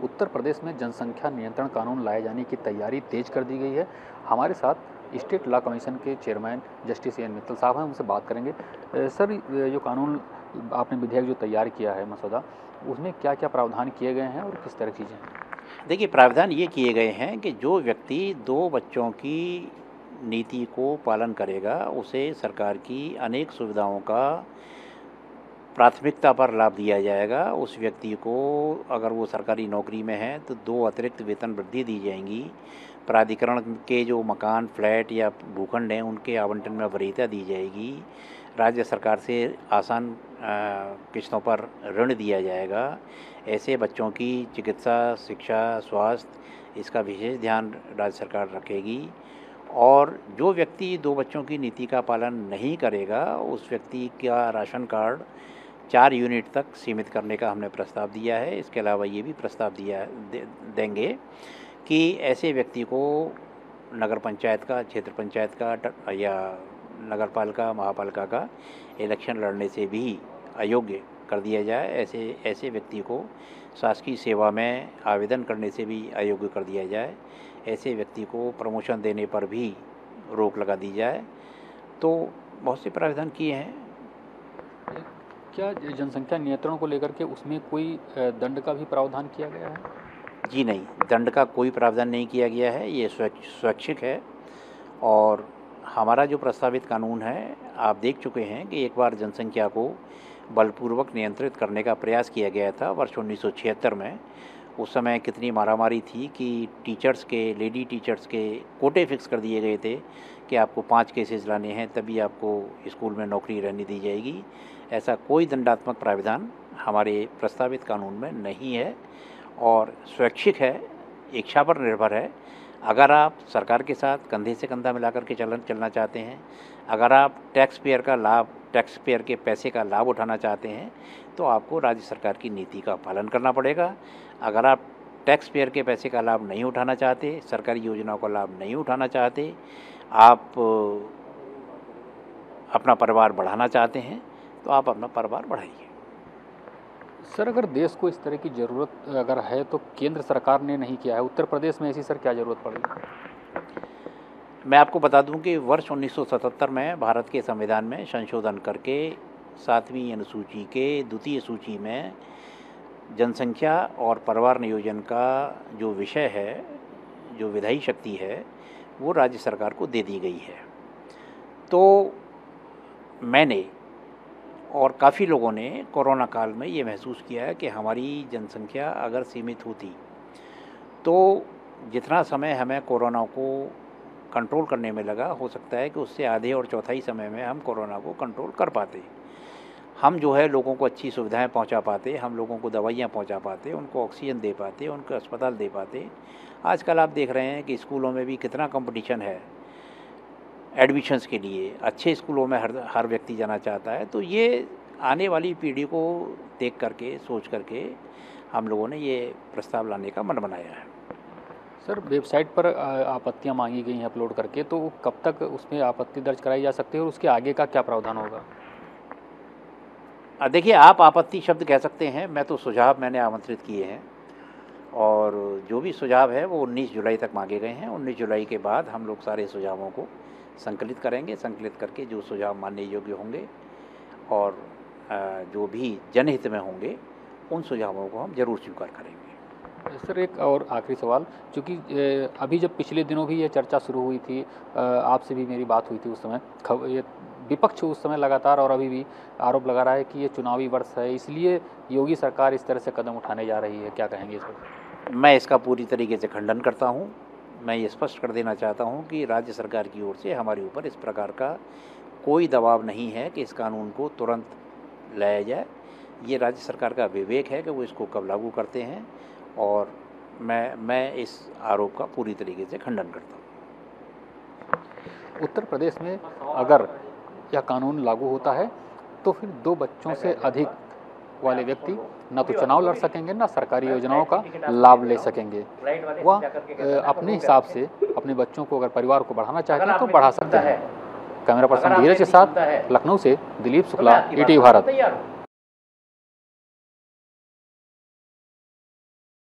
उत्तर प्रदेश में जनसंख्या नियंत्रण कानून लाए जाने की तैयारी तेज कर दी गई है। हमारे साथ स्टेट लॉ कमीशन के चेयरमैन जस्टिस एन मित्तल साहब हैं, उनसे बात करेंगे। सर, जो कानून आपने विधेयक जो तैयार किया है मसौदा, उसमें क्या क्या प्रावधान किए गए हैं और किस तरह की चीज़ें हैं? देखिए, प्रावधान ये किए गए हैं कि जो व्यक्ति 2 बच्चों की नीति को पालन करेगा, उसे सरकार की अनेक सुविधाओं का प्राथमिकता पर लाभ दिया जाएगा। उस व्यक्ति को, अगर वो सरकारी नौकरी में है, तो 2 अतिरिक्त वेतन वृद्धि दी जाएंगी। प्राधिकरण के जो मकान, फ्लैट या भूखंड हैं, उनके आवंटन में वरीयता दी जाएगी। राज्य सरकार से आसान किस्तों पर ऋण दिया जाएगा। ऐसे बच्चों की चिकित्सा, शिक्षा, स्वास्थ्य, इसका विशेष ध्यान राज्य सरकार रखेगी। और जो व्यक्ति 2 बच्चों की नीति का पालन नहीं करेगा, उस व्यक्ति का राशन कार्ड 4 यूनिट तक सीमित करने का हमने प्रस्ताव दिया है। इसके अलावा ये भी प्रस्ताव देंगे कि ऐसे व्यक्ति को नगर पंचायत का, क्षेत्र पंचायत का या नगर पालिका, महापालिका का इलेक्शन लड़ने से भी अयोग्य कर दिया जाए। ऐसे व्यक्ति को शासकीय सेवा में आवेदन करने से भी अयोग्य कर दिया जाए। ऐसे व्यक्ति को प्रमोशन देने पर भी रोक लगा दी जाए। तो बहुत से प्रावधान किए हैं। क्या जनसंख्या नियंत्रण को लेकर के उसमें कोई दंड का भी प्रावधान किया गया है? जी नहीं, दंड का कोई प्रावधान नहीं किया गया है। ये स्वैच्छिक है। और हमारा जो प्रस्तावित कानून है, आप देख चुके हैं कि एक बार जनसंख्या को बलपूर्वक नियंत्रित करने का प्रयास किया गया था वर्ष 1976 में। उस समय कितनी मारामारी थी कि लेडी टीचर्स के कोटे फिक्स कर दिए गए थे कि आपको 5 केसेस लाने हैं, तभी आपको स्कूल में नौकरी रहने दी जाएगी। ऐसा कोई दंडात्मक प्रावधान हमारे प्रस्तावित कानून में नहीं है और स्वैच्छिक है, इच्छा पर निर्भर है। अगर आप सरकार के साथ कंधे से कंधा मिलाकर के चलना चाहते हैं, अगर आप टैक्स पेयर के पैसे का लाभ उठाना चाहते हैं, तो आपको राज्य सरकार की नीति का पालन करना पड़ेगा। अगर आप टैक्स पेयर के पैसे का लाभ नहीं उठाना चाहते, सरकारी योजनाओं का लाभ नहीं उठाना चाहते, आप अपना परिवार बढ़ाना चाहते हैं, तो आप अपना परिवार बढ़ाइए। सर, अगर देश को इस तरह की ज़रूरत अगर है तो केंद्र सरकार ने नहीं किया है, उत्तर प्रदेश में ऐसी सर क्या ज़रूरत पड़ी? मैं आपको बता दूं कि वर्ष 1977 में भारत के संविधान में संशोधन करके 7वीं अनुसूची के द्वितीय सूची में जनसंख्या और परिवार नियोजन का जो विषय है, जो विधायी शक्ति है, वो राज्य सरकार को दे दी गई है। तो मैंने और काफ़ी लोगों ने कोरोना काल में ये महसूस किया है कि हमारी जनसंख्या अगर सीमित होती, तो जितना समय हमें कोरोना को कंट्रोल करने में लगा, हो सकता है कि उससे आधे और चौथाई समय में हम कोरोना को कंट्रोल कर पाते। हम जो है लोगों को अच्छी सुविधाएं पहुंचा पाते, हम लोगों को दवाइयां पहुंचा पाते, उनको ऑक्सीजन दे पाते, उनको अस्पताल दे पाते। आजकल आप देख रहे हैं कि स्कूलों में भी कितना कंपटीशन है एडमिशन्स के लिए। अच्छे स्कूलों में हर व्यक्ति जाना चाहता है। तो ये आने वाली पीढ़ी को देख करके, सोच करके हम लोगों ने ये प्रस्ताव लाने का मन बनाया है। सर, वेबसाइट पर आपत्तियां मांगी गई हैं अपलोड करके, तो कब तक उसमें आपत्ति दर्ज कराई जा सकती है और उसके आगे का क्या प्रावधान होगा? देखिए, आप आपत्ति शब्द कह सकते हैं, मैं तो सुझाव मैंने आमंत्रित किए हैं और जो भी सुझाव है वो 19 जुलाई तक मांगे गए हैं। 19 जुलाई के बाद हम लोग सारे सुझावों को संकलित करेंगे। संकलित करके जो सुझाव मानने योग्य होंगे और जो भी जनहित में होंगे, उन सुझावों को हम जरूर स्वीकार करेंगे। सर, एक और आखिरी सवाल, चूँकि अभी जब पिछले दिनों भी ये चर्चा शुरू हुई थी, आपसे भी मेरी बात हुई थी उस समय, ये विपक्ष उस समय लगातार और अभी भी आरोप लगा रहा है कि ये चुनावी वर्ष है, इसलिए योगी सरकार इस तरह से कदम उठाने जा रही है। क्या कहेंगे इस पर? मैं इसका पूरी तरीके से खंडन करता हूँ। मैं ये स्पष्ट कर देना चाहता हूँ कि राज्य सरकार की ओर से हमारे ऊपर इस प्रकार का कोई दबाव नहीं है कि इस कानून को तुरंत लाया जाए। ये राज्य सरकार का विवेक है कि वो इसको कब लागू करते हैं और मैं इस आरोप का पूरी तरीके से खंडन करता हूँ। उत्तर प्रदेश में अगर यह कानून लागू होता है तो फिर 2 बच्चों से अधिक वाले व्यक्ति न तो चुनाव लड़ सकेंगे, न सरकारी योजनाओं का लाभ ले सकेंगे। वह अपने हिसाब से अपने बच्चों को, अगर परिवार को बढ़ाना चाहते हैं तो बढ़ा सकते हैं। कैमरा पर्सन धीरज के साथ लखनऊ से दिलीप शुक्ला, ईटीवी भारत।